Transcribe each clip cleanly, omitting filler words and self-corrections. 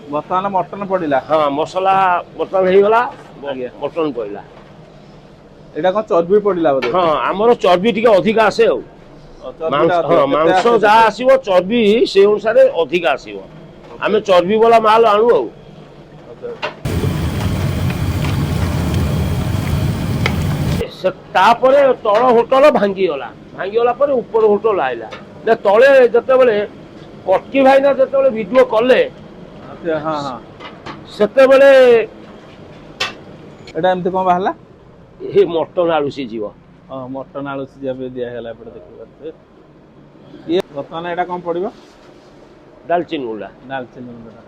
बर्तमान मटन पड़िला हाँ मसला बर्तमान ହେଇଗଲା आज्ञा मटन पड़िला एटा कौन चर्बी पड़िला बोधे हाँ आमर चर्बी टिके अधिका आसे ଆଉ चर्बीटा अधिक हाँ केते मांस आसे जहाँ तते आसीबो चर्बी से अनुसार अधिका आसीबो ओके आमे चर्बी वाला माल आणु ଆଉ ओके से तापरे तळ होटल भांगी गला पर ऊपर होटल आइला ने तळे जते बेले कटकी भाईना जते बेले वीडियो कले अच्छा हां हां सेते बेले एटा एमती कोन बाहला हे मटन आलू सीजिवो हां मटन आलू सिजिया पे दिया हैला एपटे देखि पाते ये बर्तमान एटा कोन पड़िबो दालचीनी गुंडा दालचीनी गुंडा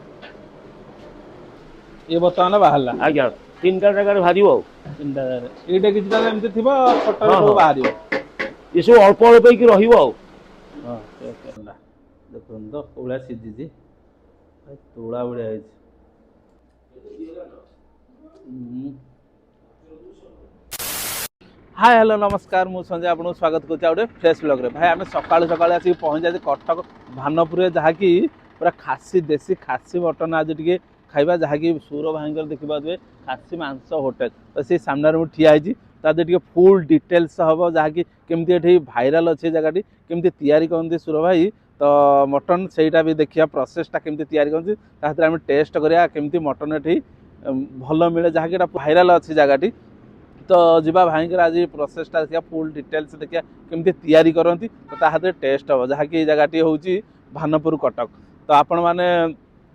ये बर्तमान बाहला आज्ञा तीनटा जगह भारिबो तीनटा एटा किछटा एमती थिबो छोटा हाँ सब हाँ बाहरिबो ये सब अल्प अल्प की रहिबो हां ओके देखुन तो ओला सिजी जी तोड़ा बड़िया है हाय हेलो नमस्कार मु संजय आपको स्वागत करुच्चे गोटे फ्रेश ब्लॉग रे भाई आम सकालू सकालू आसिक पहुँच जाए कटक भानपुर जहाँकि पूरा खासी देसी खासी मटन आज टे खाइबा जहाँकि सुर भाई देखिए खासी मांस होटेल तो से सामने मुझे ठिया तादे फुल डिटेल्स हम जहाँकि केमती भाइराल अच्छे जगह केमती तैयारी करते सुर भाई तो मटन से भी देखिए प्रोसेसटा केमती तैयारी करते आम टेस्ट करा केमती मटन ये भल मिले जहाँकि भाइराल अच्छी जगह तो जीवा भाई आज प्रोसेसटा देखिए फुल डिटेल्स देखिए केमती तैयारी करती तो तादे टेस्ट हम जहाँकि जगह हूँ भानपुर कटक तो आपण मैंने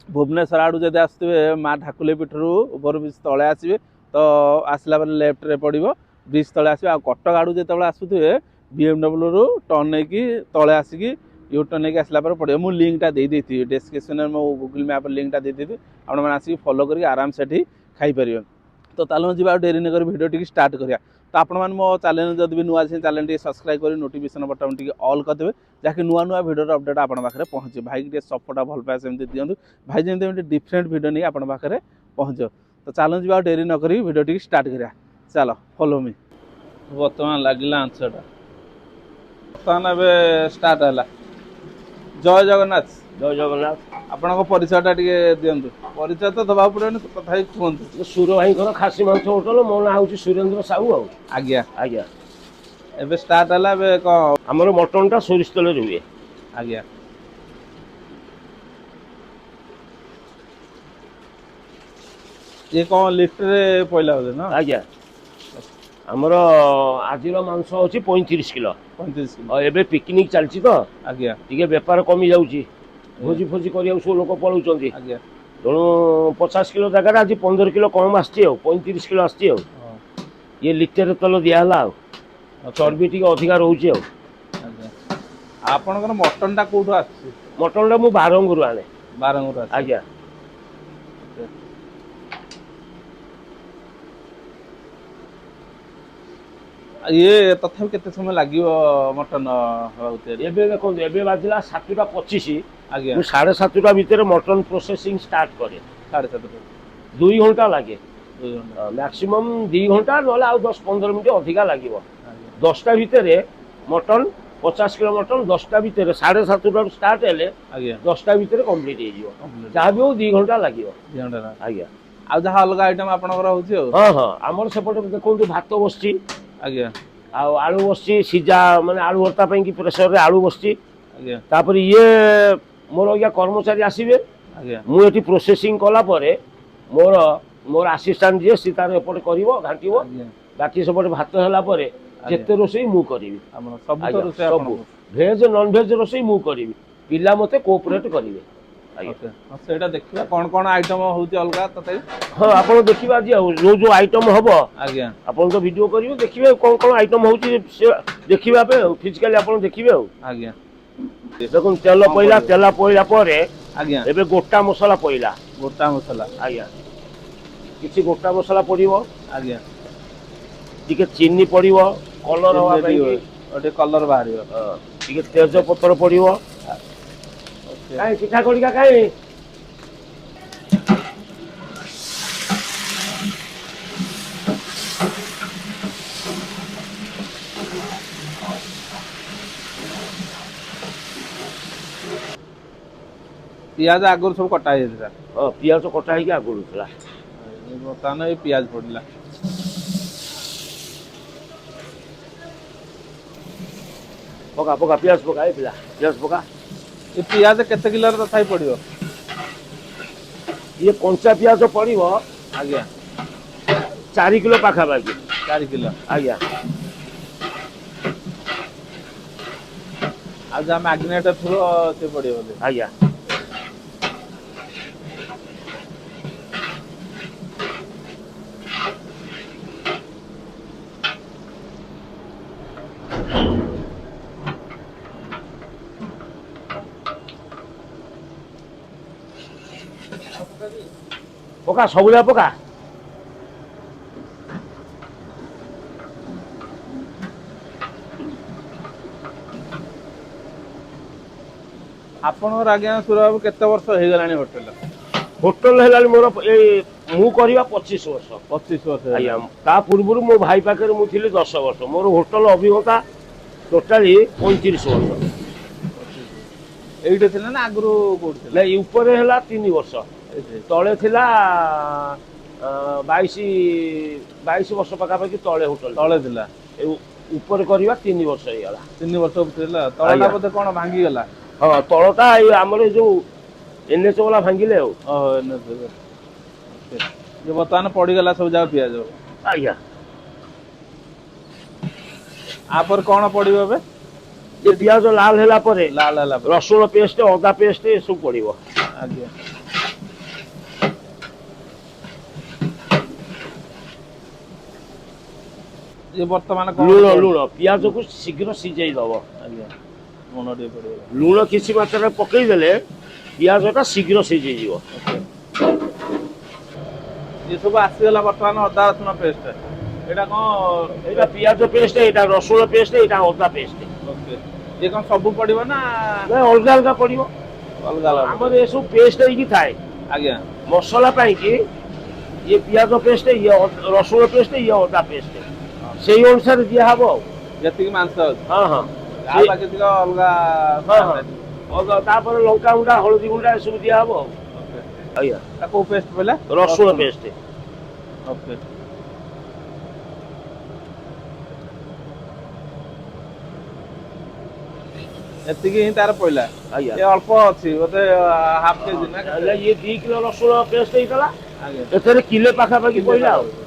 भुवनेश्वर आड़ू जब आसुवे माँ ढाकुली पीठर ओवर ब्रिज तले आसवे तो आसला लेफ्ट रे पड़ो ब्रिज तले आसवे आ कटक आड़ू जो आसुवे BMW रु टर्न नहीं तले आसिकी यू टर्न नहीं आसला पड़ो मुझे लिंकटा दे डिस्क्रिप्शन में मो गूगल मैप लिंकटा देती आपने आसिक फॉलो करके आराम से खाईपर तो ताल जी डेरी नगर भिडियो टी स्टार्ट करिया तो आपण मैंने मो चैनल जब भी नुआ चैनल टी सब्सक्राइब कर नोटिफिकेशन बटन टी ऑल करदे जहाँकि नुआ नुआ भिडियो अपडेट आप पाखे पहुँचे भाई के सपोर्टा भल पाए सेमती दिंतु भाई जमी डिफरेंट भिडियो नहीं आप पाखे पहुँच तो चलो जी डेरी नक भिडियो टी स्टार्ट करिया चलो फॉलो मी बर्तमान लगे आंसरटा बर्तमान स्टार्ट है जय जगन्नाथ जय जगन्नाथ आपण परिचयटा टे दिंतु परिचय तो दबा पड़े कथा कहतु सुर भाई खासी मांस होटल मो ना हूँ सुरेंद्र साहू आज्ञा आज्ञा एबे स्टार्ट है कौन आमर मटनटा सोरिष तेल हुए आज्ञा ये कौन लिटर पहला बोले ना आज्ञा आमर आज मांस अच्छी 35 किलो 35 किलो और एबे पिकनिक चलती तो आज्ञा टिके बेपार कमी जाऊँगी भोजी फोजी करिया सब लोक पलाउछंती आज्ञा तेणु 50 किलो जगह आज 15 किलो कम आसची 35 किलो आसची ये लिटर तेल दिहला चर्बी टिके अधिका रोचे आपणकर मटनटा कोठु आछि मटनटा मु बारंगुरु आने बारंगुरु आज्ञा ये तथापि केते समय लागिवो मटन एबे देखो एबे बाजिला 7:25 आज्ञा मु 7:30 भितर मटन प्रोसेसिंग स्टार्ट करे 7:30 2 घंटा लागे 2 घंटा मैक्सिमम 2 घंटा नले आ 10-15 मिनिट अधिका लागिवो 10टा भितर मटन 50 किलो मटन 10टा भितर 7:30 स्टार्ट हेले आज्ञा 10टा भितर कंप्लीट हे जिवो जहाँ भी हो 2 घंटा लागिवो 2 घंटा आज्ञा आ जहाँ अलग आइटम आपणकर होउछि हाँ हाँ आमर सेपटे देखो भात बसची आज्ञा आलू बसची सीजा माने आलू भर्ता कि प्रेसर रे आलू बसची आज्ञा तापर ये मोर आज्ञा कर्मचारी आसीबे आज्ञा मु एटी प्रोसेसिंग कला परे मोर मोर असिस्टेंट जे सी तार एपटे करिवो घांटिवो आज्ञा बाकी सेपटे भात होला परे जेते रोसई मु करिवि आपण सब तो रोसे आपण भेज नॉन भेज रोसई मु करिवि पिला मते कोऑपरेट करिवे ओके सेटा देखिबा कोन कोन आइटम होउछि अलगा ततै हां आपण देखिबा जे जो आइटम हबो आज्ञा आपण तो वीडियो करिवो देखिबे कोन कोन आइटम होउछि देखिबा पे फिजिकली आपण देखिबे आज्ञा देखो तेल पइला परे आज्ञा एबे गोटा मसला पइला गोटा मसला आज्ञा किछि गोटा मसला पड़िवो आज्ञा टिके चीनी पड़िवो कलर हवा पई ओटे कलर बाहरियो टिके तेज पत्र पड़िवो काई पिठा कोडिका काई ପିଆଜ ଆଗରୁ ସବୁ କଟା ହେଇଯାଇଥିଲା। ହଁ ପିଆଜ କଟା ହେଇକି ଆଗରୁ ଥିଲା। ବର୍ତ୍ତମାନ ଏଇ ପିଆଜ ପଡିଲା। ପକା ପକା ପିଆଜ ପକା ପିଲା ପିଆଜ ପକା। ଏ ପିଆଜ କେତେ କିଲୋର ତଥାପି ପଡିବ? ଇଏ କଞ୍ଚା ପିଆଜ ପଡିବ ଆଜ୍ଞା 4 କିଲୋ ପାଖାପାଖି। 4 କିଲୋ। ଆଜ୍ଞା। ଆଉ ଯାହା ମ୍ୟାଗ୍ନେଟ ଥିବ ସେ ପଡିବ ବୋଧେ। ଆଜ୍ଞା। ପକା ସବୁଯାକ ପକା। ଆପଣଙ୍କର ଆଜ୍ଞା ସୁର ବାବୁ କେତେ ବର୍ଷ ହେଇଗଲାଣି ହୋଟେଲ? ହୋଟେଲ ହେଲାଣି ମୋର ଏଇ ମୁଁ କରିବା 25 ବର୍ଷ। 25 ବର୍ଷ ଆଜ୍ଞା। ହେଇଗଲାଣି। ତା ପୂର୍ବରୁ ମୋ ଭାଇ ପାଖରେ ମୁଁ ଥିଲି 10 ବର୍ଷ। ମୋର ହୋଟେଲ ଅଭିଜ୍ଞତା ଟୋଟାଲି 35 ବର୍ଷ। ଏଇଠି ଥିଲା ନା ଆଗରୁ କୋଉଠି ଥିଲା? ନାଇଁ ଉପରେ ହେଲା 3 ବର୍ଷ। ଏଇଠି। ତଳେ ଥିଲା 22 ବର୍ଷ ପାଖାପାଖି ତଳେ ହୋଟେଲ ଥିଲା। ଏ ଉପରେ କରିବା 3 ବର୍ଷ ହେଇଗଲା। 3 ବର୍ଷ ଥିଲା। ତଳଟା ଆଜ୍ଞା। ବୋଧେ କଣ ଭାଙ୍ଗିଗଲା? ହଁ ତଳଟା ଏଇ ଆମର ଏଇ ଯୋଉ NH ବାଲା ଭାଙ୍ଗିଲେ ଆଉ। ଓହୋ ବର୍ତ୍ତମାନ ପଡିଗଲା ସବୁ ଯାକ ପିଆଜ। ଆଜ୍ଞା। ଆପରେ କଣ ପଡିବ ଏବେ? ଏ ପିଆଜ ଲାଲ ହେଲା ପରେ ଲାଲ ହେଲା ପରେ ରସୁଣ ପେଷ୍ଟ ଅଦା ପେଷ୍ଟ ଏ ସବୁ ପଡିବ। ଆଜ୍ଞା। ଇଏ ବର୍ତ୍ତମାନ କଣ ଲୁଣ ପିଆଜକୁ ଶୀଘ୍ର ସିଝେଇ ଦବ। ଆଜ୍ଞା ଲୁଣ ଟିକେ ପଡିବ। ଲୁଣ କିଛି ମାତ୍ରାରେ ପକେଇଦେଲେ ପିଆଜଟା ଶୀଘ୍ର ସିଝିଯିବ। ଇଏ ସବୁ ଆସିଗଲା ବର୍ତ୍ତମାନ ଅଦା ରସୁଣ ପେଷ୍ଟ। ଏଇଟା କଣ? ଏଇଟା ପିଆଜ ପେଷ୍ଟ, ଏଇଟା ରସୁଣ ପେଷ୍ଟ, ଏଇଟା ଅଦା ପେଷ୍ଟ। ଓକେ। ଇଏ କଣ ସବୁ ପଡିବ ନା ନାଇଁ ଅଲଗା ଅଲଗା ପଡିବ। ଅଲଗା ଅଲଗା ଆମର ପଡିବ? ଏସବୁ ପେଷ୍ଟ ହେଇକି ଥାଏ। ଆଜ୍ଞା। ମସଲା ପାଇଁକି ଇଏ ପିଆଜ ପେଷ୍ଟ, ଇଏ ରସୁଣ ପେଷ୍ଟ, ଇଏ ଅଦା ପେଷ୍ଟ। ସେଇ ଅନୁସାରେ ଦିଆହବ ଆଉ। ଯେତିକି ମାଂସ ଅଛି। ହଁ ହଁ। ଆଉ ବାକି ତିକ ଅଲଗା ହଁ ହଁ। ତାପରେ ଲଙ୍କାଗୁଣ୍ଡା, ହଳଦୀ ଗୁଣ୍ଡା ଏସବୁ ଦିଆହବ ଆଉ। ଓକେ। ଆଜ୍ଞା। ତା କୋଉ ପେଷ୍ଟ କହିଲେ? ରସୁଣ ପେଷ୍ଟ। ଓକେ। ଏତିକି ହିଁ ତାର ପଇଲା। ଆଜ୍ଞା। ଏ ଅଳ୍ପ ଅଛି ବୋଧେ ହାଫ କେଜି ନା କେତେ? ଇଏ 2 କିଲୋ ରସୁଣ ପେଷ୍ଟ ହେଇଥିଲା। ଆଜ୍ଞା। ଏଥିରେ କିଲେ ପାଖାପାଖି କିଲେ ପଇଲା ଆଉ। ପାଖାପାଖି।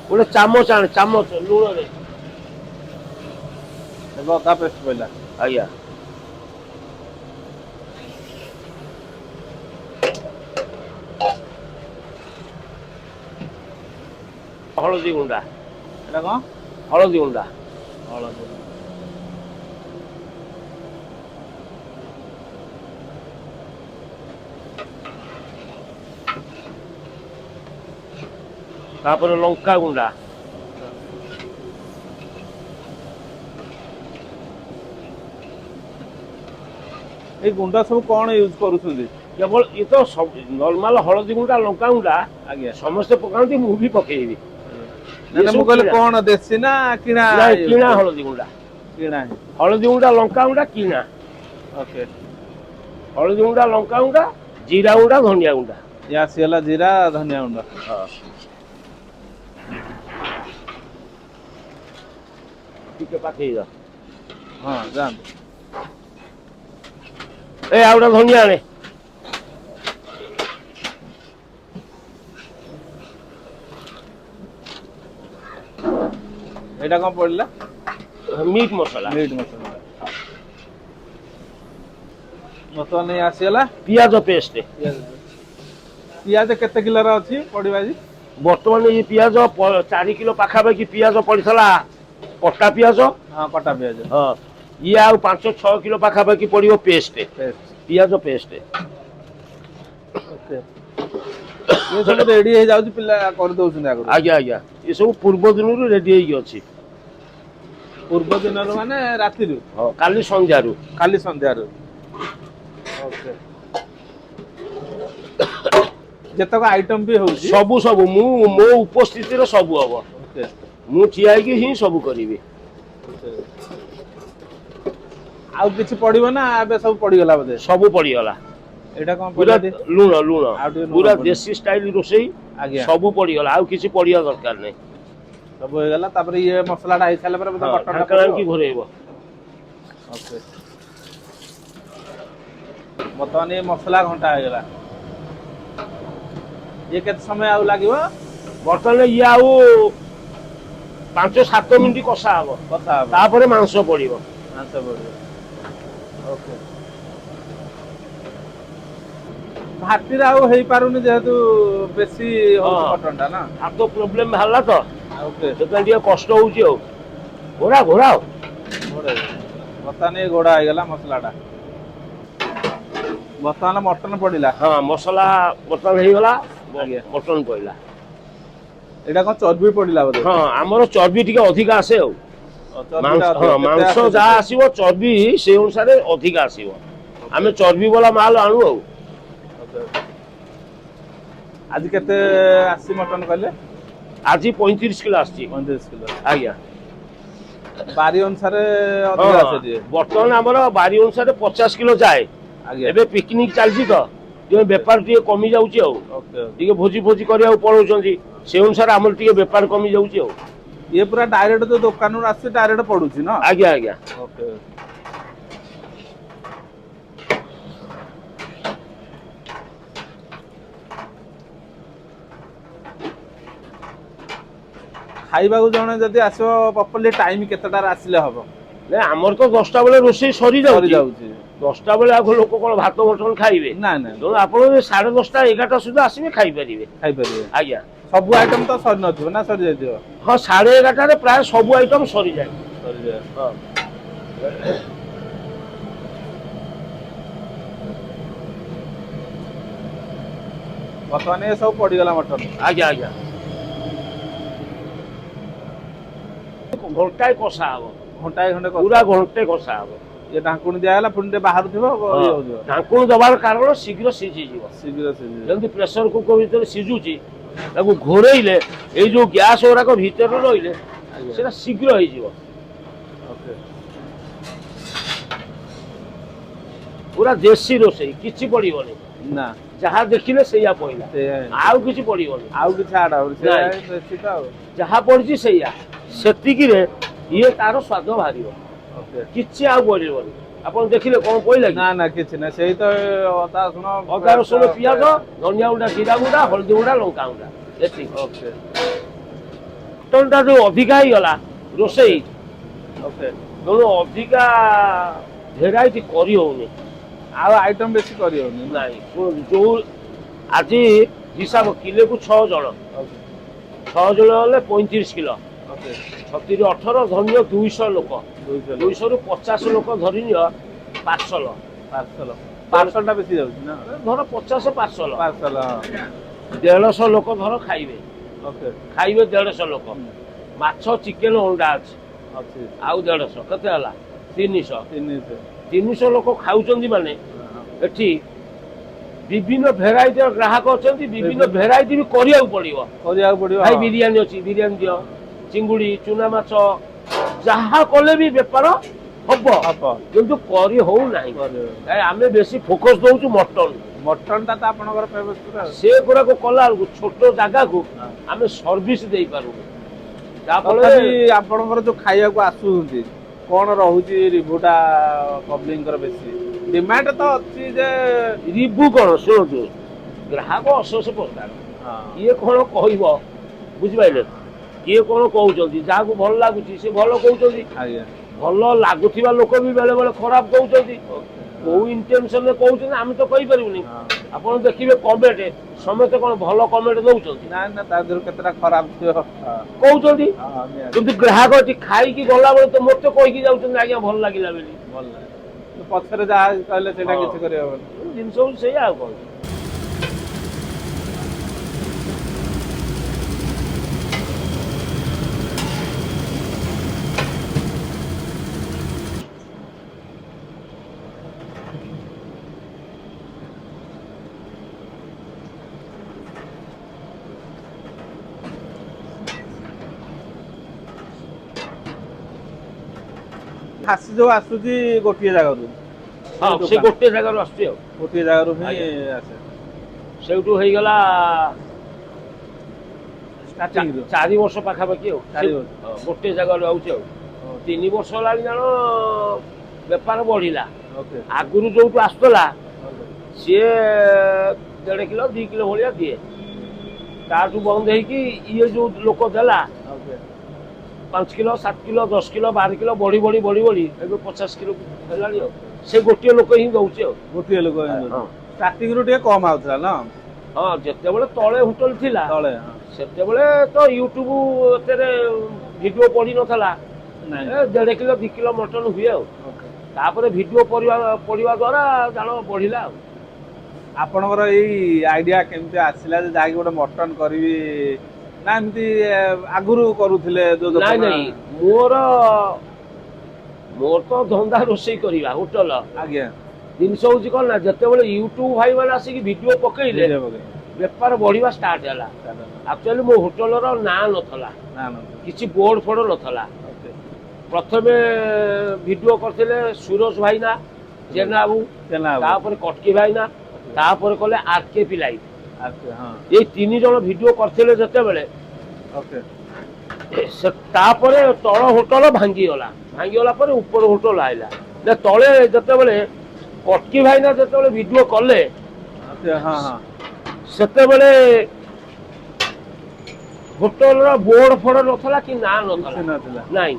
ଗୋଟେ ଚାମଚ ଆଣେ ଚାମଚ ଲୁଣରେ। ଏବେ ଅଦା ପେଷ୍ଟ ପଇଲା। ଆଜ୍ଞା। ହଳଦୀ ଗୁଣ୍ଡା। ଏଇଟା କଣ? ହଳଦୀ ଗୁଣ୍ଡା। ହଳଦୀ। ତାପରେ ଲଙ୍କା ଗୁଣ୍ଡା। ଏଇ ଗୁଣ୍ଡ ସବୁ କଣ ୟୁଜ କରୁଛନ୍ତି? କେବଳ ଇଏ ତ ନର୍ମାଲ ହଳଦୀ ଗୁଣ୍ଡା, ଲଙ୍କା ଗୁଣ୍ଡା ଆଜ୍ଞା। ସମସ୍ତେ ପକାନ୍ତି, ମୁଁ ବି ପକେଇବି। ନାଇଁ ଇଏ ନାଇଁ ସବୁ ମୁଁ କହିଲି କିଣା। କଣ ଦେଶୀ ନା କିଣା ନାଇଁ ୟୁଜ କିଣା କରୁଛନ୍ତି? ହଳଦୀ ଗୁଣ୍ଡା। କିଣା ହିଁ। ହଳଦୀ ଗୁଣ୍ଡା, ଲଙ୍କା ଗୁଣ୍ଡା କିଣା। ଓକେ। ହଳଦୀ ଗୁଣ୍ଡା, ଲଙ୍କା ଗୁଣ୍ଡା, ଜିରା ଗୁଣ୍ଡା, ଧନିଆ ଗୁଣ୍ଡା। ଇଏ ଆସିଗଲା ଜିରା, ଧନିଆ ଗୁଣ୍ଡ। ହଁ। ଟିକେ ପାଖେଇ ଯା। ହଁ ଯାଆନ୍ତୁ। ଏ ଆଉ ଗୋଟେ ଧନିଆ ଆଣେ। ଏଇଟା କଣ ପଡିଲା? ମିଟ୍ ମସଲା। ମିଟ୍ ମସଲା। ବର୍ତ୍ତମାନ ନେଇ ଆସିଗଲା ପିଆଜ ପେଷ୍ଟ। ପିଆଜ କେତେ କିଲୋର ଅଛି ପଡିବ ଆଜି? ବର୍ତ୍ତମାନ ଏଇ ପିଆଜ 4 କିଲୋ ପାଖାପାଖି ପିଆଜ ପଡିଥିଲା। କଟା ପିଆଜ। ହଁ କଟା ପିଆଜ। ହଁ ଇଏ ଆଉ 5-6 କିଲୋ ପାଖାପାଖି ପଡିବ ପେଷ୍ଟ। ପିଆଜ ପେଷ୍ଟ। ଓକେ। ଇଏ ସବୁ ରେଡି ହେଇଯାଉଛି ପିଲା କରିଦଉଛନ୍ତି ଆଗରୁ। ଆଜ୍ଞା ଆଜ୍ଞା ଏ ସବୁ ପୂର୍ବ ଦିନରୁ ରେଡି ହେଇକି ଅଛି। ପୂର୍ବ ଦିନରୁ ମାନେ ରାତିରୁ? ହଁ କାଲି ସନ୍ଧ୍ୟାରୁ। କାଲି ସନ୍ଧ୍ୟାରୁ। ଓକେ। ଯେତେକ ଆଇଟମ ବି ହଉଛି ସବୁ ମୁଁ ମୋ ଉପସ୍ଥିତିରେ ସବୁ ହବ। ଓକେ ମୁଁ ଠିଆ ହେଇକି ହିଁ ସବୁ କରିବି। ଆଉ କିଛି ପଡିବ ନା ଏବେ ସବୁ ପଡିଗଲା ବୋଧେ? ସବୁ ପଡିଗଲା। एटा कोन पूरा पड़ला लुण लुण आउ टिके पूरा लूण देसी स्टाइल रोषेई आज्ञा सब पड़गला आउ किसी पड़िया दरकार नहीं सब हो गला तापर ये मसलाटा आइ साला पर हाँ मटन ढांकणा की घोरेइब ओके बर्तमान ये मसला घंटा हो गला ये केते समय आउ लागिवो बर्तमान ये आउ 5-7 मिनिट कषा हम कथा तापर मांस पड़िब आंसर बोल ओके भाटीर आउ हेई पारुनी जेहेतु बेसी हो हाँ। मटनटा ना हाथ प्रोब्लेम बाहरला तो ओके से कष्ट होउची हो घोड़ा घोड़ा घोड़े बर्तमान ये घोड़ा हो गला मसलाटा बर्तमान मटन पड़िला हाँ मसला बर्तमान हो गला आज्ञा मटन पड़ला एटा कोन चर्बी पड़िला बोले हाँ आमर चर्बी टिके अधिक आसे हो हाँ मांस जहाँ आसो चर्बी से अनुसार अधिक आसो आम चर्बी वाला माल आणु हो आज केते आसी मटन कहले आज 35 किलो आसी 35 किलो आज्ञा बारी अनुसार अधिक आसे दिए बर्तमान आमर बारी अनुसार 50 किलो जाए आगे एबे पिकनिक चलती तो जो बेपार टी कमी जाऊँगी ओके टी भोजी भोजी करा पलाउं से अनुसार आम टी बेपार कमी जाऊँगी ये पूरा डायरेक्ट जो दुकान रू आसी डायरेक्ट पडुची ना आज्ञा आज्ञा ओके खाइबा को जणे जदी आसो प्रॉपर्ली टाइम केतेटार आसिले हबो ना आमर तो 10टा बेले रोषेई सरी सरी जाऊँगी जाउची 10टा बेले आग लोक कौन भात मटन खाइबे ना ना तेणु आप 10:30 11टा सुधा आसबे खाई पारे खाइ परिबे आज्ञा सब आइटम तो सरी नथिबो ना सरी जाइदियो हाँ 11:30 प्राय सब आइटम सरी जाए सरी जाय हाँ वर्तमान ये सब पड़ी गला मटन आज्ञा आज्ञा घंटाए कषा हम घंटाए घंटे पूरा घंटे कषा हम ये ढांकुणी दिया गला पुणी बाहर थिबो ये हो जिवो ढांकुण दबार कारण शीघ्र सिझी जीव शीघ्र सिझी जल्दी प्रेशर कुकर भीतर सिझुची ताको घोरेइले ए जो गैस ओराक भीतर रहिले सेटा शीघ्र हो जीव ओके पूरा देसी रोषेई किछि पड़िबनी ना जहाँ देखिले सैया पइला से आउ किछि पड़िबनी आउ कि छाड़ हो से नहीं। बेसी तो जहाँ पड़िछि सैया सेतिकिरे ये तार स्वाद बाहरिबो ओके किछि आउ पड़िबनी आपण देखिले कोन पइला ना ना किछि ना सेही तो अदा सुनो अदा रसुण पियाज धनिया गुंडा जीरा गुंडा हल्दी गुंडा लंका गुंडा एतिक ओके मटनटा जो अधिका ही गला रोषेई ओके तेणु अधिका भेराइटी करी होउनी आउ आइटम बेसी करी होनी नहीं जो आज हिसाब किले को 6 जन ओके 6 जन हेले 35 किलो ओके 36 18 धनिया 200 लोक 200 200 रु 50 लोक धरी नियो पार्सल पार्सल पार्सलटा बेसी जाउची ना धर 50 पार्सल पार्सल 150 लोक धर खाइबे ओके खाइबे 150 लोक माछ चिकेन अंडा अछि अच्छी आउ 150 कते हला 300 300 300 लोक खाउचंदी माने एठी विभिन्न भेराइटी ग्राहक अछंती विभिन्न भेराइटी भी करिया पड़िबो करिया पड़िबो भाई बिरयानी अछि बिरयानी दियो चिंगुड़ी चुना माछ जहाँ कले भी बेपार हब हब किंतु करी हो नाही करी आमे बेसी फोकस दउछु मटन मटनटा त आपनकर फेमस पुरा से गुरा को कला छोट जगह को आमे सर्विस देई पारू जा फले तथापि आपनकर जो खाइया को आसुंती कोन रहूची रिव्यूटा पब्लिककर बेसी डिमांड तो अछि जे रिव्यू कोन सुनो ग्राहक असोस प्रकार हां ये कोन कहइबो बुझि पाइले किए कोन कहउचंती जा को भल लागुची से भल कहउचंती आज्ञा भल लागुथिबा लोक भी बेले बेले खराब कहउचंती को इंटेंशन में कहउचंती हम तो कहि परिबनी आपण देखिबे कमेंट समस्त कोन भल कमेंट दउचंती ना ना ता जरूर केतरा खराब थियो कहउचंती हां किंतु ग्राहक टी खाई की गला बेले तो मते कहि की जाउचंती आज्ञा भल लागिला बेली भल तो पछरे जा कहले सेटा हाँ। किछ करियो जिनसो से आ कोन खासी जो आसुची गोटिए जगह ହଁ ସେ ଗୋଟେ ଜାଗାରୁ ଆସୁଛି ଆଉ ଗୋଟିଏ ଜାଗାରୁ ହିଁ ଆଜ୍ଞା। ଆସେ ସେଇଠୁ ହେଇଗଲା ଷ୍ଟାର୍ଟିଂରୁ 4 ବର୍ଷ ପାଖାପାଖି ଆଉ 4 ବର୍ଷ ହଁ, ଗୋଟେ ଜାଗାରୁ ଆଉଛି ଆଉ 3 ବର୍ଷ ହେଲାଣି ଜାଣ ବେପାର ବଢିଲା। ଓକେ ଆଗରୁ ଯୋଉଠୁ ଆସୁଥିଲା ଓକେ ସିଏ 1.5 କିଲୋ 2 କିଲୋ ଭଳିଆ ଦିଏ। ତାଠୁ ବନ୍ଦ ହେଇକି ଇଏ ଯୋଉ ଲୋକ ଦେଲା okay 5 kilo 7 kilo 10 kilo 12 kilo ବଢି ବଢି ବଢି ବଢି ଏବେ 50 କିଲୋ ହେଲାଣି ଆଉ ସେ ଗୋଟିଏ ଲୋକ ହିଁ ଦଉଛି ଆଉ ଗୋଟିଏ ଲୋକ ହଁ ଷ୍ଟାର୍ଟିଂରୁ ଟିକେ କମ ଆଉଥିଲା ନା ହଁ ଯେତେବେଳେ ତଳେ ହୋଟେଲ ଥିଲା ତଳେ ହଁ ସେତେବେଳେ ତ ୟୁଟ୍ୟୁବ ଏଥିରେ ଭିଡିଓ ପଡି ନଥିଲା। ନାଇଁ 1.5 କିଲୋ 2 କିଲୋ ମଟନ ହୁଏ ଆଉ ଓକେ ତାପରେ ଭିଡିଓ ପଡିବା ଦ୍ୱାରା ଜାଣ ବଢିଲା ଆଉ ଆପଣଙ୍କର ଏଇ ଆଇଡିଆ କେମିତି ଆସିଲା ଯେ ଯାହାକି ଗୋଟେ ମଟନ କରିବି ନା ଏମିତି ଆଗରୁ କରୁଥିଲେ ଯୋଉ ନାଇଁ ଦୋକାନ ନାଇଁ ମୋର ତ ଧନ୍ଦା ରୋଷେଇ କରିବା ହୋଟେଲ ଆଜ୍ଞା ଜିନିଷ ହଉଛି କଣ ନା ଯେତେବେଳେ ୟୁଟ୍ୟୁବ ଭାଇ ମାନେ ଆସିକି ଭିଡିଓ ପକେଇଲେ ଭିଡ଼ିଓ ପକେଇ ବେପାର ବଢିବା ଷ୍ଟାର୍ଟ ହେଲା। ଆକ୍ଚୁଆଲି ମୋ ହୋଟେଲର ନାଁ ନଥିଲା ନା ନା କିଛି ବୋର୍ଡ ଫୋର୍ଡ ନଥିଲା। ଓକେ ପ୍ରଥମେ ଭିଡିଓ କରିଥିଲେ ସୁରଜ ଭାଇନା ଜେନା ବାବୁ କେନା ବାବୁ ତାପରେ କଟକି ଭାଇନା ତାପରେ କଲେ ଆରକେପି ଲାଇଭ ଆଚ୍ଛା ହଁ ଏଇ 3 ଜଣ ଭିଡିଓ କରିଥିଲେ ଯେତେବେଳେ ଓକେ ତାପରେ ତଳ ହୋଟେଲ ଭାଙ୍ଗିଗଲା ପରେ ଉପର ହୋଟେଲ ଆଇଲା ତଳେ ଯେତେବେଳେ କଟକି ଭାଇନା ଯେତେବେଳେ ଭିଡିଓ କଲେ ହଁ ହଁ ସେତେବେଳେ ହୋଟେଲର ବୋର୍ଡ ଫୋର୍ଡ ନଥିଲା କି ନାଁ କିଛି ନଥିଲା ନଥିଲା ନାଇଁ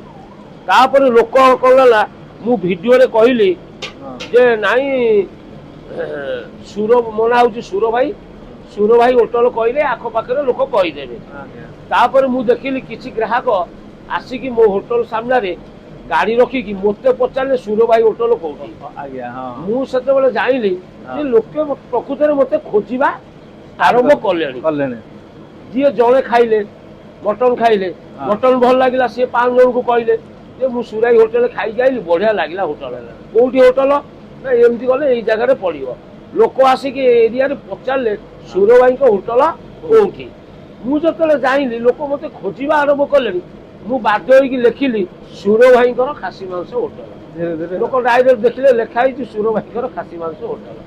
ତାପରେ ଲୋକ କଣ ହେଲା ମୁଁ ଭିଡିଓରେ କହିଲି ହଁ ଯେ ନାଇଁ ମୋ ନାଁ ହଉଛି ସୁର ଭାଇ ହୋଟେଲ କହିଲେ ଆଖପାଖରେ ଲୋକ କହିଦେବେ। ଆଜ୍ଞା ତାପରେ ମୁଁ ଦେଖିଲି କିଛି ଗ୍ରାହକ ଆସିକି ମୋ ହୋଟେଲ ସାମ୍ନାରେ ଗାଡି ରଖିକି ମୋତେ ପଚାରିଲେ ସୁର ଭାଇ ହୋଟେଲ କୋଉଠି। ଆଜ୍ଞା ହଁ ମୁଁ ସେତେବେଳେ ଜାଣିଲି ହଁ ଯେ ଲୋକେ ପ୍ରକୃତରେ ମୋତେ ଖୋଜିବା ଷ୍ଟାର୍ଟ ଆରମ୍ଭ କଲେଣି। କଲେଣି ଯିଏ ଜଣେ ଖାଇଲେ ମଟନ ଖାଇଲେ ହଁ ମଟନ ଭଲ ଲାଗିଲା ସିଏ 5 ଜଣଙ୍କୁ କହିଲେ ଯେ ମୁଁ ସୁରାଇ ହୋଟେଲ ଖାଇକି ଆଇଲି ବଢିଆ ଲାଗିଲା ହୋଟେଲ। ବଢ଼ିଆ ଲାଗେ। କୋଉଠି ହୋଟେଲ ନା ଏମିତି ଗଲେ ଏଇ ଜାଗାରେ ପଡିବ। ଲୋକ ଆସିକି ଏରିଆରେ ପଚାରିଲେ ହଁ ସୁର ଭାଇଙ୍କ ହୋଟେଲ କୋଉଠି। ମୁଁ ଯେତେବେଳେ ଯାଇଲି ଲୋକ ମୋତେ ଖୋଜିବା ଆରମ୍ଭ କଲେଣି ମୁଁ ବାଧ୍ୟ ହେଇକି ଲେଖିଲି ସୁର ଭାଇଙ୍କର ଖାସି ମାଂସ ହୋଟେଲ। ଧୀରେ ଧୀରେ ଲୋକ ଡାଇରେକ୍ଟ ଦେଖିଲେ ଲେଖା ହେଇଛି ସୁର ଭାଇଙ୍କର ଖାସି ମାଂସ ହୋଟେଲ।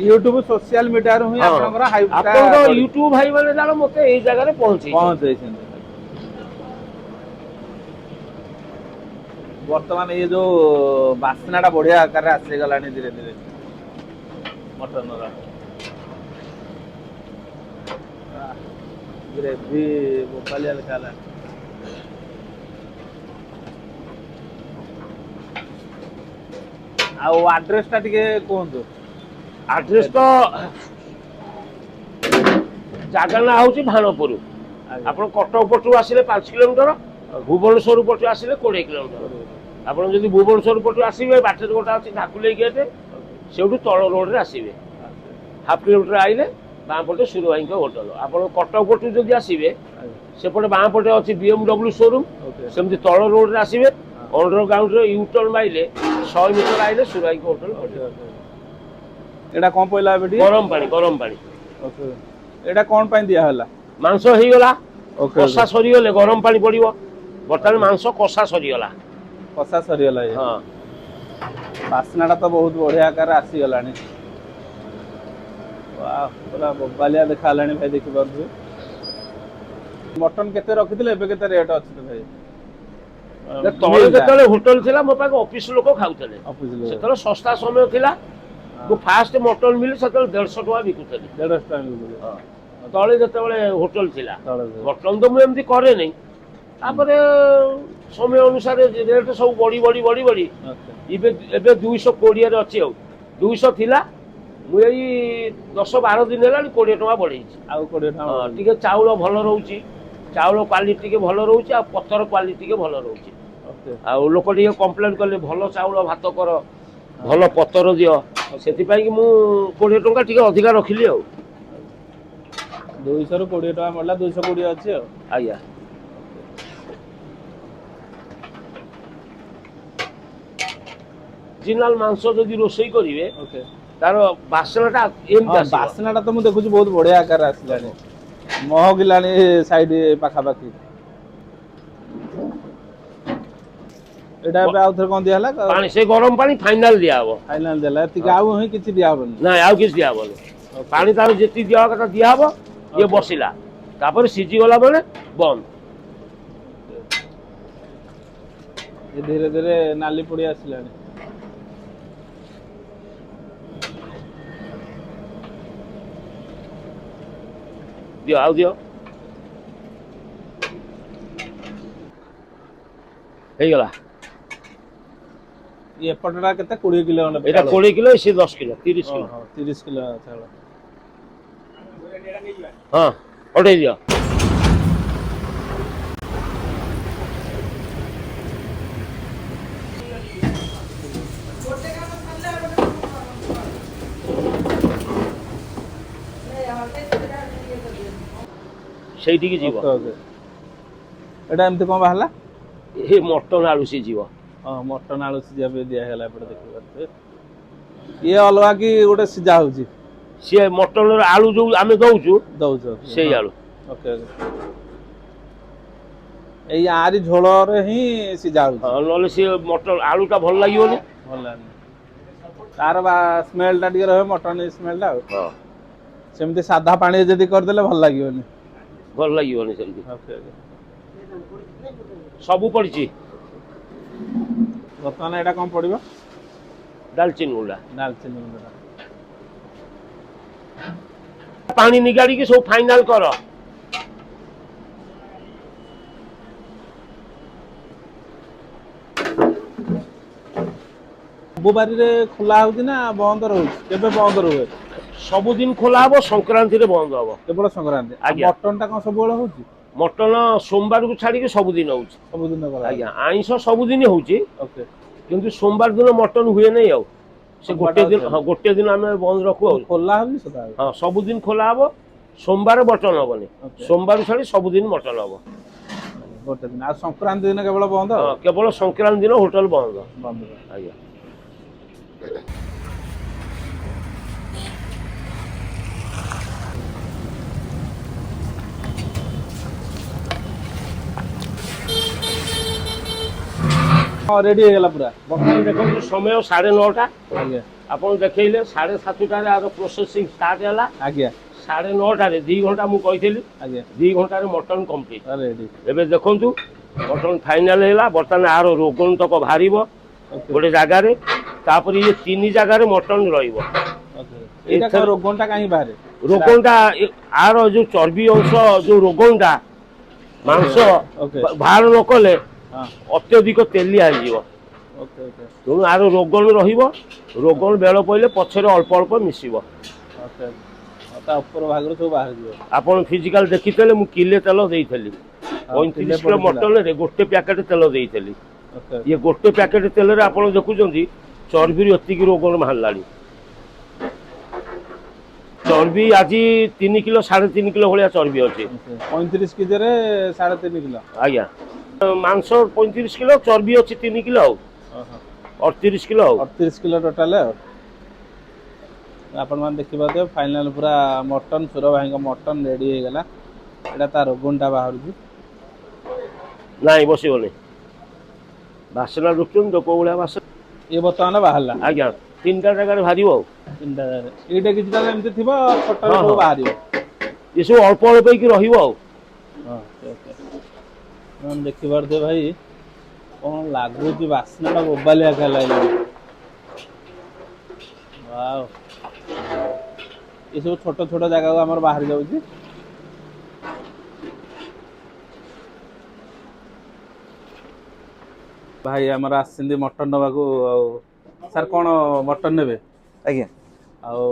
ୟୁଟ୍ୟୁବ ସୋସିଆଲ ମିଡିଆରୁ ହିଁ ହଁ ଆପଣଙ୍କର ହାଇପ୍ ଟା ଆପଣଙ୍କ ବଢିଛି ୟୁଟ୍ୟୁବ ଭାଇ ମାନେ ଜାଣ ମୋତେ ଏଇ ଜାଗାରେ ପହଞ୍ଚେଇଛନ୍ତି। ପହଞ୍ଚେଇଛନ୍ତି। ବର୍ତ୍ତମାନ ଏଇ ଯୋଉ ବାସ୍ନା ଟା ବଢିଆ ଆକାରରେ ଆସିଗଲାଣି ଧୀରେ ଧୀରେ ମଟନର ଗ୍ରେଭି ବୋବାଲିଆ ଦେଖାହେଲାଣି। ଆଉ ଆଡ୍ରେସ ଟା ଟିକେ କୁହନ୍ତୁ। ଆଡ୍ରେସ ତ ଜାଗା ନାଁ ହଉଛି ଭାଣପୁର। ଆଜ୍ଞା ଆପଣ କଟକ ପଟରୁ ଆସିଲେ 5 କିଲୋମିଟର ଓକେ ଭୁବନେଶ୍ୱର ପଟୁ ଆସିଲେ 20 କିଲୋମିଟର। ଆପଣ ଯଦି ଭୁବନେଶ୍ୱର ପଟୁ ଆସିବେ ବାଟରେ ଗୋଟେ ଅଛି ଧାକୁଲେଇ ଗେଟ୍ ଓକେ ସେଇଠୁ ତଳ ରୋଡରେ ଆସିବେ। ଆଚ୍ଛା ହାଫ୍ କିଲୋମିଟର ଆଇଲେ ବାଁ ପଟେ ସୁର ଭାଇଙ୍କ ହୋଟେଲ। ଆପଣ କଟକ ପଟୁ ଯଦି ଆସିବେ ଆଜ୍ଞା ସେପଟେ ବାଁ ପଟେ ଅଛି BMW ସୋରୁମ ଓକେ ସେମିତି ତଳ ରୋଡରେ ଆସିବେ ହଁ ଅଣ୍ଡରଗ୍ରାଉଣ୍ଡରେ ୟୁଟର୍ନ ମାଇଲେ 100 ମିଟର ଆଇଲେ ସୁର ଭାଇଙ୍କ ହୋଟେଲ ଓକେ ପଡିବ। ଓକେ ଏଇଟା କଣ ପଇଲା ଏବେ ଟିକେ ଗରମ ପାଣି ଓକେ ଏଇଟା କଣ ପାଇଁ ଦିଆ ହେଲା? ମାଂସ ହେଇଗଲା ଓକେ ଓକେ କଷା ସରିଗଲେ ଗରମ ପାଣି ପଡିବ। ବର୍ତ୍ତମାନ ଓକେ ମାଂସ କଷା ସରିଗଲା। କଷା ସରିଗଲା ଇଏ ହଁ ବାସ୍ନା ଟା ତ ବହୁତ ବଢିଆ ଆକାରରେ ଆସିଗଲାଣି। ୱାଓ ପୁରା ବୋବାଲିଆ ଦେଖା ହେଲାଣି ଭାଇ ଦେଖିପାରୁଥିବେ। ମଟନ କେତେ ରଖିଥିଲେ ଏବେ କେତେ ରେଟ୍ ଅଛି ତଥାପି? ତଳେ ମିଲ୍ ଟା ଯେତେବେଳେ ହୋଟେଲ ଥିଲା ମୋ ପାଖେ ଅଫିସ ଲୋକ ଖାଉଥିଲେ ଅଫିସ ସେତେବେଳେ ଶସ୍ତା ସମୟ ଥିଲା। ମୁଁ ହଁ ଫାଷ୍ଟ ମଟନ ମିଲ୍ ସେତେବେଳେ 150 ଟଙ୍କା ବିକୁଥିଲି। 150 ଟଙ୍କା ବିକୁଥିଲେ। ହଁ ଓକେ ତଳେ ଯେତେବେଳେ ହୋଟେଲ ଥିଲା ତଳେ ବର୍ତ୍ତମାନ ତ ମୁଁ ଏମିତି କରେନି। ତାପରେ ସମୟ ଅନୁସାରେ ରେଟ୍ ସବୁ ବଢି ଓକେ ଏବେ 220ରେ ଅଛି ଆଉ 200 ଥିଲା ମୁଁ ଏଇ 10-12 ଦିନ ହେଲାଣି 20 ଟଙ୍କା ବଢେଇଛି। ଆଉ 20 ଟଙ୍କା ହଁ ବଢ଼ିଛି ଟିକେ ଚାଉଳ ଭଲ ରହୁଛି ଚାଉଳ କ୍ୱାଲିଟି ଟିକେ ଭଲ ରହୁଛି ଆଉ ପତର କ୍ୱାଲିଟି ଟିକେ ଭଲ ରହୁଛି। ଓକେ ଆଉ ଲୋକ ଟିକେ କମ୍ପ୍ଲେନ କଲେ ଭଲ ଚାଉଳ ଭାତ କର ହଁ ଭଲ ପତର ଦିଅ ଓକେ ସେଥିପାଇଁ କି ମୁଁ 20 ଟଙ୍କା ଟିକେ ଅଧିକା ରଖିଲି ଆଉ। 200 ରୁ 20 ଟଙ୍କା ବଢିଲା 220 ଅଛି ଆଉ। ଆଜ୍ଞା ଅରିଜିନାଲ ମାଂସ ଯଦି ରୋଷେଇ କରିବେ ଓକେ ତାର ବାସ୍ନା ଟା ହଁ ଏମିତି ଆସିବ। ବାସ୍ନା ଟା ତ ମୁଁ ଦେଖୁଛି ବହୁତ ବଢିଆ ଆକାରରେ ଆସିଲାଣି ମହକିଲାଣି ସାଇଡ ପାଖାପାଖି। ଏଇଟା ଏବେ ଆଉ ଥରେ କଣ ଦିଆ ହେଲା ପାଣି ସେ ଗରମ ପାଣି ଫାଇନାଲ ଦିଆହବ। ଫାଇନାଲ ଦେଲା ଏତିକି ଆଉ ହିଁ କିଛି ଦିଆ ହବନି। ନାଇଁ ଆଉ କିଛି ଦିଆହବନି। ପାଣି ତାର ଯେତିକି ଦିଆ କଥା ଦିଆହବ। ଇଏ ବସିଲା ତାପରେ ସିଝିଗଲା ବେଳେ ବନ୍ଦ। ଏ ଧୀରେ ଧୀରେ ନାଲି ପଡି ଆସିଲାଣି। ଦିଅ ଆଉ ଦିଅ। ହେଇଗଲା। ଏପଟଟା କେତେ 20 କିଲୋ ଖଣ୍ଡେ ଏଇଟା ଚାଉଳ 20 କିଲୋ ସେ 10 କିଲୋ 30 କିଲୋ। ଓହୋ 30 କିଲୋ ଚାଉଳ। ହଁ ଅଢେଇ ଦିଅ। ସେଇଠିକି ଯିବ। Okay okay. ଏଇଟା ଏମିତି କଣ ବାହାରିଲା? ଏ ମଟନ ଆଳୁ ସିଝିବ। ହଁ ମଟନ ଆଳୁ ସିଝା ପାଇଁ ଦିଆହେଲା ଏପଟେ ଦେଖିପାରୁଥିବେ। ଇଏ ଅଲଗା କି ଗୋଟେ ସିଝା ହଉଛି? ସିଏ ମଟନର ଆଳୁ ଯୋଉ ଆମେ ଦଉଛୁ ଦଉଛ ସେଇ ହଁ ଆଳୁ। Okay okay. ଏଇ ଆରି ଝୋଳରେ ହିଁ ସିଝା ହଉଛି। ହଁ ନହେଲେ ସିଏ ମଟନ ଆଳୁ ଟା ଭଲ ଲାଗିବନି। ଭଲ ଲାଗିବନି। ତାର ବା ସ୍ମେଲ ଟା ଟିକେ ରହିବ ମଟନ ସ୍ମେଲ ଟା ଆଉ। ହଁ ସେମିତି ସାଧା ପାଣିରେ ଯଦି କରିଦେଲେ ଭଲ ଲାଗିବନି। ଭଲ ଲାଗିବନି ସେମିତି। Okay okay. ସବୁ ପଡିଛି। ବର୍ତ୍ତମାନ ଏଇଟା କଣ ପଡିବ? ଡାଲଚିନି ଗୁଣ୍ଡା। ଡାଲଚିନି ଗୁଣ୍ଡ। ପାଣି ନିଗାଡିକି ସବୁ ଫାଇନାଲ କର। ସବୁ ବାରିରେ ଖୋଲା ହଉଛି ନା ବନ୍ଦ ରହୁଛି? କେବେ ବନ୍ଦ ରୁହେ? ସବୁଦିନ ଖୋଲା ହବ ସଂକ୍ରାନ୍ତିରେ ବନ୍ଦ ହବ। କେବଳ ସଂକ୍ରାନ୍ତି। ଆଉ ଆଜ୍ଞା ମଟନ ଟା କଣ ସବୁବେଳେ ହଉଛି? ମଟନ ସୋମବାରକୁ ଛାଡିକି ସବୁଦିନ ହଉଛି। ସବୁଦିନ କରାହଉଛି। ଆଜ୍ଞା ଆଇଁଷ ସବୁଦିନ ହଉଛି। ଓକେ। କିନ୍ତୁ ସୋମବାର ଦିନ ମଟନ ହୁଏ ନାହିଁ ଆଉ। ସେ ସୋମବାରଟା ଗୋଟେ ଦିନ ଅଛି। ହଁ ଗୋଟେ ଦିନ ଆମେ ବନ୍ଦ ରଖୁ କିନ୍ତୁ ଆଉ। ଖୋଲା ହଉଛି ସଦା ବେଳେ। ହଁ ସବୁଦିନ ଖୋଲା ହବ। ସୋମବାର ମଟନ ହବନି। ଓକେ। ସୋମବାର ଛାଡି ସବୁଦିନ ମଟନ ହବ। ଗୋଟେ ଦିନ ଆଉ ସଂକ୍ରାନ୍ତି ଦିନ କେବଳ ବନ୍ଦ ଆଉ। ହଁ କେବଳ ସଂକ୍ରାନ୍ତି ଦିନ ହୋଟେଲ ବନ୍ଦ। ବନ୍ଦ। ଆଜ୍ଞା। ହଁ ରେଡି ହେଇଗଲା ପୁରା। ବର୍ତ୍ତମାନ ଦେଖନ୍ତୁ ସମୟ 9:30। ଆଜ୍ଞା ଆପଣ ଦେଖେଇଲେ 7:30ଟାରେ ଆର ପ୍ରୋସେସିଂ ଷ୍ଟାର୍ଟ ହେଲା। ଆଜ୍ଞା 9:30ରେ 2 ଘଣ୍ଟା ମୁଁ କହିଥିଲି। ଆଜ୍ଞା 2 ଘଣ୍ଟାରେ ମଟନ କମ୍ପ୍ଲିଟ। ରେଡି। ଏବେ ଦେଖନ୍ତୁ ମଟନ ଫାଇନାଲ ହେଲା। ବର୍ତ୍ତମାନ ଆର ରୋଗନ ତକ ବାହାରିବ ଓକେ ଗୋଟେ ଜାଗାରେ। ତାପରେ ଇଏ 3 ଜାଗାରେ ମଟନ ରହିବ। ଓକେ। ଏଇଟା କଣ ଏଥର ରୋଗନଟା କାହିଁ ବାହାରେ? ସେଟା ରୋଗନଟା ଆର ଯୋଉ ଚର୍ବି ଅଂଶ ଯୋଉ ରୋଗନଟା ଓକେ ମାଂସ ଓକେ ବାହାର ନ କଲେ ହଁ ଅତ୍ୟଧିକ ତେଲିଆ ହେଇଯିବ। Okay okay. ତେଣୁ ଆର ରୋଗନ ରହିବ। ରୋଗନ ବେଳ ପଇଲେ ପଛରେ ଅଳ୍ପ ଅଳ୍ପ ମିଶିବ। ଓକେ ତା ଉପର ଭାଗରୁ ସବୁ ବାହାରିଯିବ। ଆପଣ ଫିଜିକାଲ ଦେଖିଥିଲେ ମୁଁ କିଲେ ତେଲ ଦେଇଥିଲି। ହଁ କିଲେ 35 କିଲୋ ପଡିଥିଲା। ମଟନରେ ଗୋଟେ ପ୍ୟାକେଟ ତେଲ ଦେଇଥିଲି। ଓକେ ଇଏ ଓକେ ଗୋଟେ ପ୍ୟାକେଟ ତେଲରେ ଆପଣ ଦେଖୁଛନ୍ତି ଚର୍ବିରୁ ଏତିକି ରୋଗନ ବାହାରିଲାଣି। ଚର୍ବି ଆଜି 3 କିଲୋ 3.5 କିଲୋ ଭଳିଆ ଚର୍ବି ଅଛି। 35 କେଜିରେ 3.5 କିଲୋ। ଆଜ୍ଞା ମାଂସ 35 କିଲୋ ଚର୍ବି ଅଛି 3 କିଲୋ ଆଉ। ଓହୋ 38 କିଲୋ ଆଉ। 38 କିଲୋ ଟୋଟାଲ ଆଉ। ଆପଣ ମାନେ ଦେଖିପାରୁଥିବେ ଫାଇନାଲ ପୁରା ମଟନ ସୁର ଭାଇଙ୍କ ମଟନ ରେଡି ହେଇଗଲା। ଏଇଟା ତା ରୋଗନଟା ବାହାରୁଛି। ନାଇଁ ବସିବନି। ବାସନା ଦେଖୁଛନ୍ତି ତ କୋଉ ଭଳିଆ ବାସନା। ଇଏ ବର୍ତ୍ତମାନ ବାହାରିଲା। ଆଜ୍ଞା 3ଟା ଜାଗାରେ ବାହାରିବ ଆଉ। 3ଟା ଜାଗାରେ। ଏଇଟା କିଛିଟା ଏମିତି ଥିବ ଛୋଟରେ ହଁ ସବୁ ହଁ ବାହାରିବ। ଏସବୁ ଅଳ୍ପ ଅଳ୍ପ ହେଇକି ରହିବ ଆଉ। ହଁ ଓକେ ଓକେ। ଆପଣ ଦେଖିପାରୁଥିବେ ଭାଇ କଣ ଲାଗୁଛି ବାସ୍ନାଟା ବୋବାଲିଆ ଖାଲି ଲାଗିଲାଣି। ୱାଓ। ଏସବୁ ଛୋଟ ଛୋଟ ଜାଗାକୁ ଆମର ବାହାରି ଯାଉଛି। ଭାଇ ଆମର ଆସିଛନ୍ତି ମଟନ ନବାକୁ ଆଉ ସାର୍ କଣ ମଟନ ନେବେ? ଆଜ୍ଞା। ଆଉ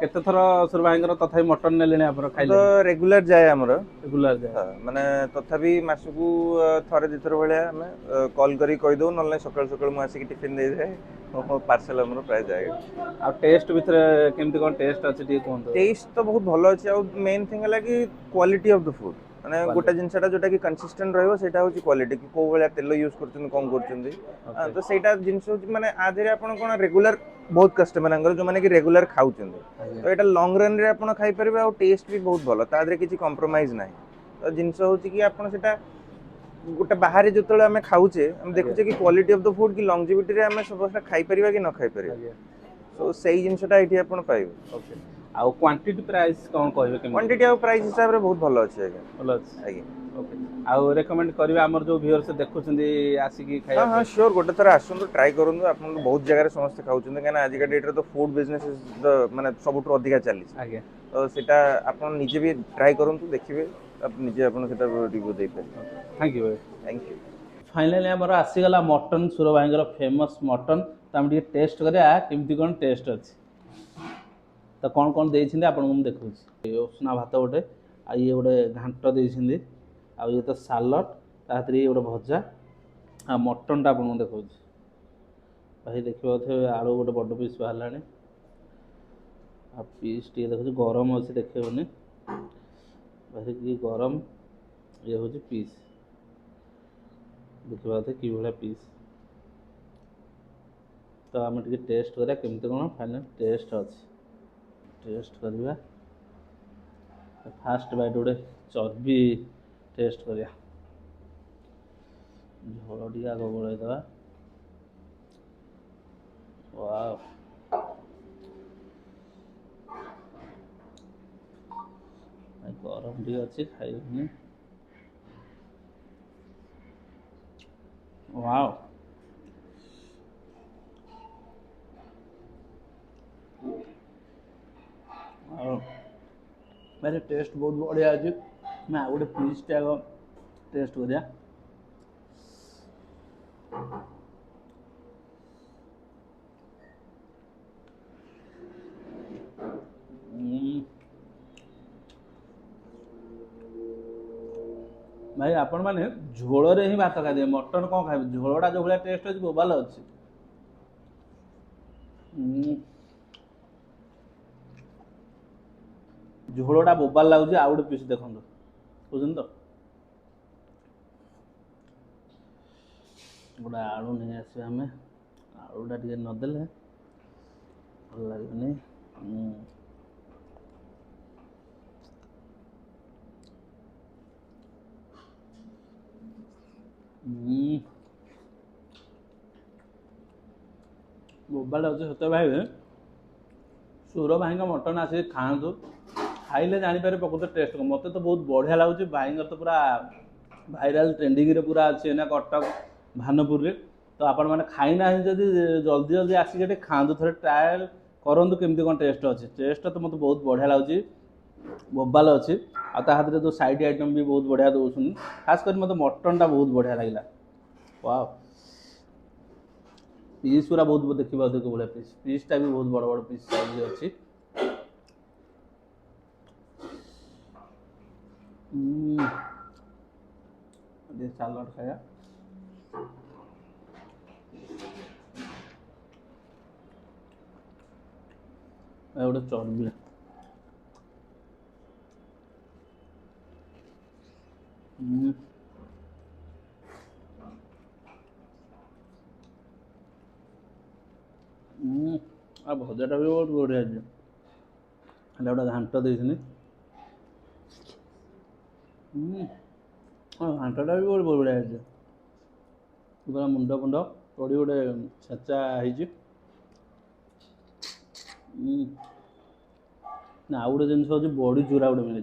କେତେ ଥର ସୁର ଭାଇଙ୍କର ତଥାପି ମଟନ ନେଲେଣି ଆପଣ ତ ଖାଇଲେଣି? ରେଗୁଲାର ଯାଏ ଆମର। ରେଗୁଲାର ଯାଏ। ହଁ ମାନେ ତଥାପି ମାସକୁ ଥରେ ଦିଥର ଭଳିଆ ଆମେ କଲ୍ କରିକି କହିଦଉ ନହେଲେ ସକାଳୁ ସକାଳୁ ମୁଁ ଆସିକି ଟିଫିନ ଦେଇଯାଏ। ମୋ ପାର୍ସଲ ଆମର ପ୍ରାୟ ଯାଏ। ଆଉ ଟେଷ୍ଟ ଭିତରେ କେମିତି କଣ ଟେଷ୍ଟ ଅଛି ଟିକେ କୁହନ୍ତୁ? ଟେଷ୍ଟ ତ ବହୁତ ଭଲ ଅଛି ଆଉ ମେନ୍ ଥିଙ୍ଗ ହେଲା କି କ୍ୱାଲିଟି ଅଫ ଦ ଫୁଡ। ମାନେ ଗୋଟେ କ୍ୱାଲିଟି ଜିନିଷଟା ଯୋଉଟା କି କନସିଷ୍ଟେଣ୍ଟ ରହିବ ସେଇଟା ହଉଛି କ୍ୱାଲିଟି କି କୋଉ ଭଳିଆ ତେଲ ୟୁଜ କରୁଛନ୍ତି କଣ କରୁଛନ୍ତି। ଓକେ ତ ସେଇଟା ଜିନିଷ ହଉଛି ମାନେ ଆ ଦେହରେ ଆପଣ କଣ ରେଗୁଲାର ବହୁତ କଷ୍ଟମରଙ୍କର ଯୋଉମାନେ କି ରେଗୁଲାର ଖାଉଛନ୍ତି। ଆଜ୍ଞା ତ ଏଇଟା ଲଙ୍ଗ ରନ ରେ ଆପଣ ଖାଇପାରିବେ ଆଉ ଟେଷ୍ଟ ବି ବହୁତ ଭଲ ତା ଦେହରେ କିଛି କମ୍ପ୍ରୋମାଇଜ ନାହିଁ। ତ ଜିନିଷ ହଉଛି କି ଆପଣ ସେଟା गोटे बाहर जो आम खाऊचे हम देखुचे कि क्वालिटी ऑफ द फूड कि लॉन्जिविटी रे हम सब खाई परिबा कि न खाई परिबा सो सेही जिनसटा एठी आपण पाइबो ओके आउ क्वांटिटी प्राइस कौन कहबे केमि क्वांटिटी और प्राइस हिसाब रे बहुत भलो अछि आगे भलो अछि आगे ओके आउ रेकमेंड करबे हमर जो व्यूअर्स देखुछन्दी आसी की हाँ खाया हाँ श्योर गोटे थर आसନ୍ତୁ ट्राई करନ୍ତୁ ଆପଣ बहुत जगह रे समस्त खाउछन्ते काना आज का डेट रे तो फूड बिजनेस इज द माने सबुठ अधिका चली आगे तो सेटा आपण निजे भी ट्राई करନ୍ତୁ देखिबे आप निजे आपण सेटा रिव्यू दे पारे thank you thank you finally हमर आसी गला मटन सुर भाईंगर फेमस मटन त हम टेस्ट करिया केमती कोन टेस्ट अछि तो कौन कौन देइछिंदे आपन को देखौछि उसना भात गोटे आ ये गोटे घांट देइछिंदे आ ये तो सालड तातरी गोटे भजा आ मटन टा आपन को देखौछि भाई देखिबो थे आलू गोटे बड़ पीस बाहरलानी आ पीस टी देखौछि गरम अछि देखिबोनी भाई की गरम ये होछि पीस देखिबा थे की भला पीस तो आम टे टेस्ट करिया केमती कोन फाइनल टेस्ट अछि टेस्ट करिया फास्ट बाइट गोटे चर्बी टेस्ट करिया झोल टी आग गोड़े दवा वाओ गरम टी अच्छी खाई वाओ मेरे टेस्ट बहुत बढ़िया अच्छे मैं गोटे पीस टे आग टेस्ट करिया भाई आपण माने झोल रे ही भात खाइबे मटन कौन खाइबे झोलटा जो भलिया टेस्ट अछि बोबाल अछि झोलटा बोबाल लागुଛି आ गोटे पीस देखंतु बुझन तो गोटे आलू नहीं आसे हमें आलूटा टे नदेले भल लागेनि बोबाल अच्छे सत्य भाई सुर भाई मटन आसिक खातु खाइले जापर प्रकृत टेस्ट मत तो बहुत बढ़िया लगुच भाई तो पूरा भाइराल ट्रेंडिंग रे पूरा अच्छे ना कटक भानपुर रे तो आपण मैंने खाई ना जल्दी जल्दी जल्दी आसिक खातु थे ट्रायल करूँ केमती कौन टेस्ट अच्छे टेस्ट तो मतलब बहुत बढ़िया लगुच बोबाल अच्छी आते जो साइड आइटम भी बहुत बढ़िया दौरान खास कर मतलब मटन टा बहुत बढ़िया लगे वाह पीस पूरा बहुत देखा देखो भाई पीस पीसटा भी बहुत बड़ बड़ पीस साइज अच्छी सालड खाया गोटे चर्बी आ भजाटा भी बहुत बढ़िया गोटे घांट देती घांटा भी बहुत बढ़िया पूरा मुंड फुंड पड़ी गोटे छेचा ना आउ गोटे जिन हूँ बड़ी चूरा गोटे मिली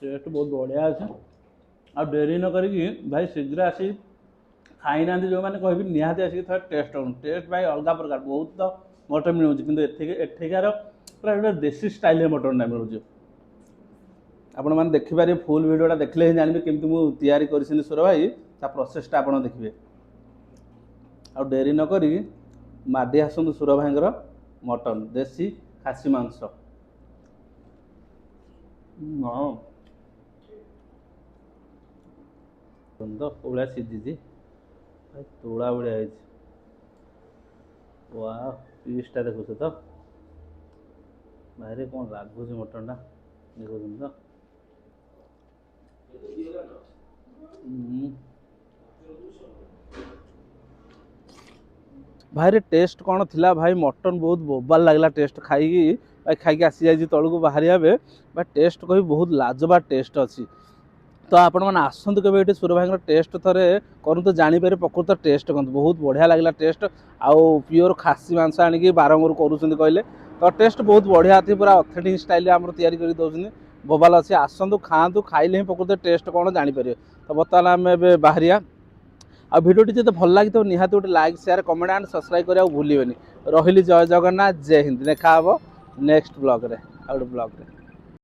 टेस्ट बहुत बढ़िया अच्छे आ डेरी न करी भाई शीघ्र आसी खाई ना जो मैंने कह निहाती आसिक थे टेस्ट करूँ टेस्ट भाई अलग प्रकार बहुत तो मटन मिलूँ कि एठिकार पूरा गोटे देसी स्टाइल मटनटा मिलूँ आपण मैंने देखिपारे फुल वीडियोटा देखले ही जानबे केमती मु तैयारी करछिन सुर भाई ता प्रोसेसटा आपण देखिबे आ डेरी न करी माडी आसंतु सुर भाईंगर मटन देसी खासी मांस तो पूरा सीझी भाई तोड़ा बढ़िया है वाह पीसटा देखुछ तो भाई कौन लगुच मटनटा देखुन तो भाई टेस्ट कौन थिला भाई मटन बहुत बोबाल लगला टेस्ट खाई खाई आसी जाइए तलू बाहर भाई टेस्ट कह बहुत लाजवाब टेस्ट अच्छी तो आपण मैंने आसतु के सुर भाई टेस्ट थे करूँ तो जापर प्रकृत टेस्ट कौन बहुत बढ़िया लगला टेस्ट आउ प्योर खासी मांस आणिकी बारंगर करूँ कहले तो टेस्ट बहुत बढ़िया थी पूरा ऑथेंटिक स्टाइल आम तैयारी कर दौरान बोबाल अच्छी आसतु खातु खाइले ही प्रकृत टेस्ट कौन जापर तो बर्तमान आम बाहर आ भिडियो जो भल लगी तो निहाती गोटे like share comment and subscribe करा भूलिए रही जय जगन्नाथ जय हिंद देखा नेक्स्ट ब्लॉग रे आ गोटे ब्लॉग रे।